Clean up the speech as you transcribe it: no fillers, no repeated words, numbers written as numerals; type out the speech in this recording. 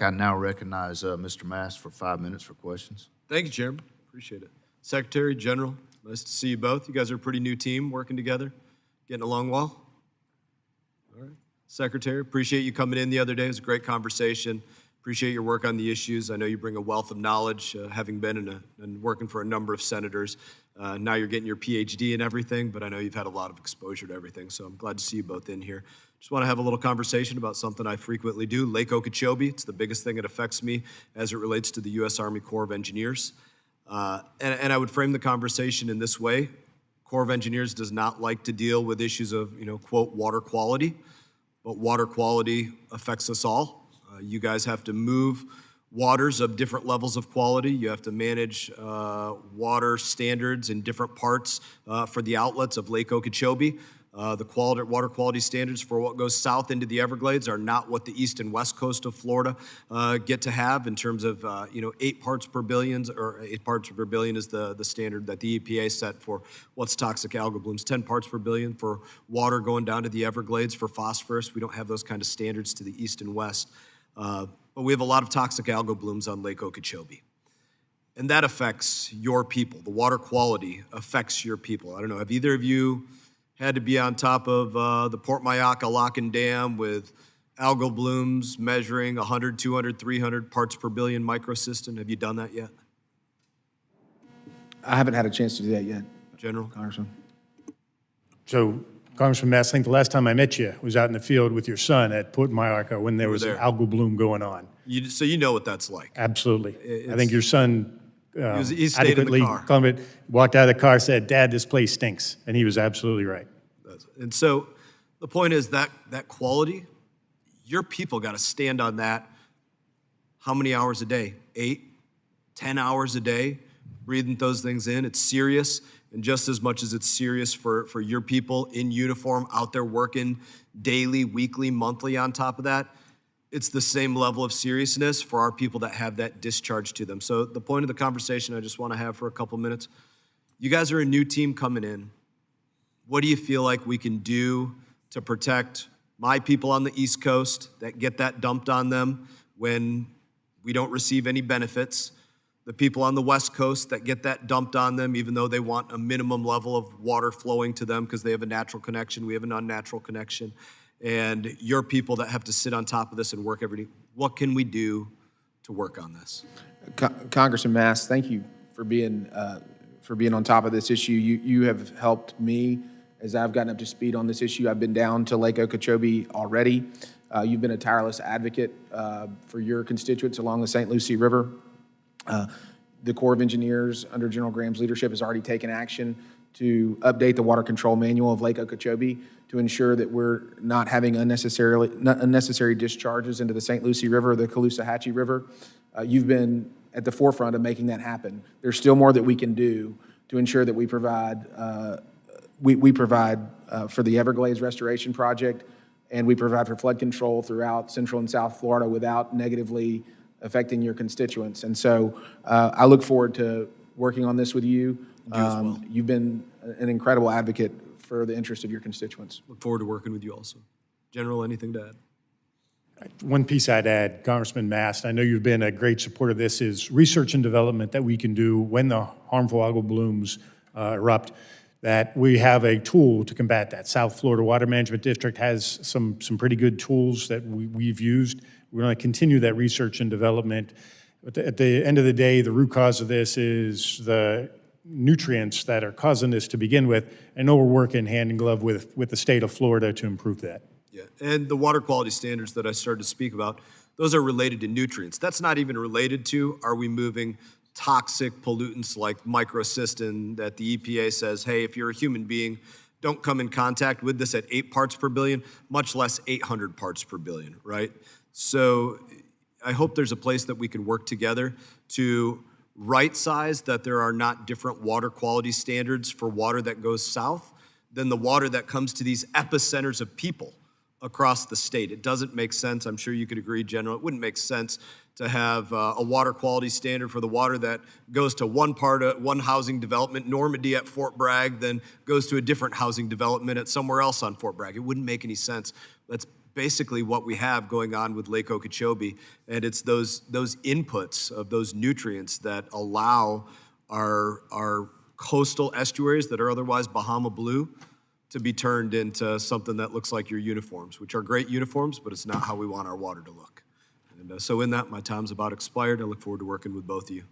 I now recognize Mr. Mast for 5 minutes for questions. Thank you, Chairman. Appreciate it. Secretary, General, nice to see you both. You guys are a pretty new team working together. Getting along well? All right. Secretary, appreciate you coming in the other day. It was a great conversation. Appreciate your work on the issues. I know you bring a wealth of knowledge, having been and working for a number of senators. Now you're getting your PhD and everything, but I know you've had a lot of exposure to everything, so I'm glad to see you both in here. Just want to have a little conversation about something I frequently do, Lake Okeechobee. It's the biggest thing that affects me as it relates to the U.S. Army Corps of Engineers. And I would frame the conversation in this way. Corps of Engineers does not like to deal with issues of, quote, water quality, but water quality affects us all. You guys have to move waters of different levels of quality. You have to manage water standards in different parts for the outlets of Lake Okeechobee. The water quality standards for what goes south into the Everglades are not what the east and west coast of Florida get to have in terms of 8 parts per billion, or 8 parts per billion is the standard that the EPA set for what's toxic algal blooms. 10 parts per billion for water going down to the Everglades for phosphorus. We don't have those kind of standards to the east and west. But we have a lot of toxic algal blooms on Lake Okeechobee. And that affects your people. The water quality affects your people. I don't know, have either of you had to be on top of the Port Mayaca Lock and Dam with algal blooms measuring 100, 200, 300 parts per billion microcystin? Have you done that yet? I haven't had a chance to do that yet, General? Congressman. So, Congressman Mast, I think the last time I met you was out in the field with your son at Port Mayaca when there was an algal bloom going on. So you know what that's like. Absolutely. I think your son he stayed in the car. Walked out of the car, said, "Dad, this place stinks," and he was absolutely right. And so the point is that quality, your people got to stand on that. How many hours a day? 8, 10 hours a day, breathing those things in. It's serious. And just as much as it's serious for your people in uniform out there working daily, weekly, monthly on top of that, it's the same level of seriousness for our people that have that discharge to them. So the point of the conversation I just want to have for a couple minutes, you guys are a new team coming in. What do you feel like we can do to protect my people on the East Coast that get that dumped on them when we don't receive any benefits? The people on the West Coast that get that dumped on them even though they want a minimum level of water flowing to them because they have a natural connection, we have an unnatural connection. And your people that have to sit on top of this and work every day. What can we do to work on this? Congressman Mast, thank you for being on top of this issue. You have helped me as I've gotten up to speed on this issue. I've been down to Lake Okeechobee already. You've been a tireless advocate for your constituents along the St. Lucie River. The Corps of Engineers under General Graham's leadership has already taken action to update the water control manual of Lake Okeechobee to ensure that we're not having unnecessary discharges into the St. Lucie River or the Caloosahatchee River. You've been at the forefront of making that happen. There's still more that we can do to ensure that we provide for the Everglades Restoration Project, and we provide for flood control throughout Central and South Florida without negatively affecting your constituents. And so I look forward to working on this with you. You've been an incredible advocate for the interest of your constituents. Look forward to working with you also. General, anything to add? One piece I'd add, Congressman Mast, I know you've been a great supporter of this, is research and development that we can do when the harmful algal blooms erupt, that we have a tool to combat that. South Florida Water Management District has some pretty good tools that we've used. We're going to continue that research and development. But at the end of the day, the root cause of this is the nutrients that are causing this to begin with. I know we're working hand in glove with the state of Florida to improve that. Yeah, and the water quality standards that I started to speak about, those are related to nutrients. That's not even related to, are we moving toxic pollutants like microcystin that the EPA says, hey, if you're a human being, don't come in contact with this at 8 parts per billion, much less 800 parts per billion, right? So I hope there's a place that we can work together to right-size that there are not different water quality standards for water that goes south than the water that comes to these epicenters of people across the state. It doesn't make sense. I'm sure you could agree, General. It wouldn't make sense to have a water quality standard for the water that goes to one housing development, Normandy at Fort Bragg, then goes to a different housing development at somewhere else on Fort Bragg. It wouldn't make any sense. Let's basically what we have going on with Lake Okeechobee, and it's those inputs of those nutrients that allow our coastal estuaries that are otherwise Bahama blue to be turned into something that looks like your uniforms, which are great uniforms, but it's not how we want our water to look. And so in that, my time's about expired. I look forward to working with both of you.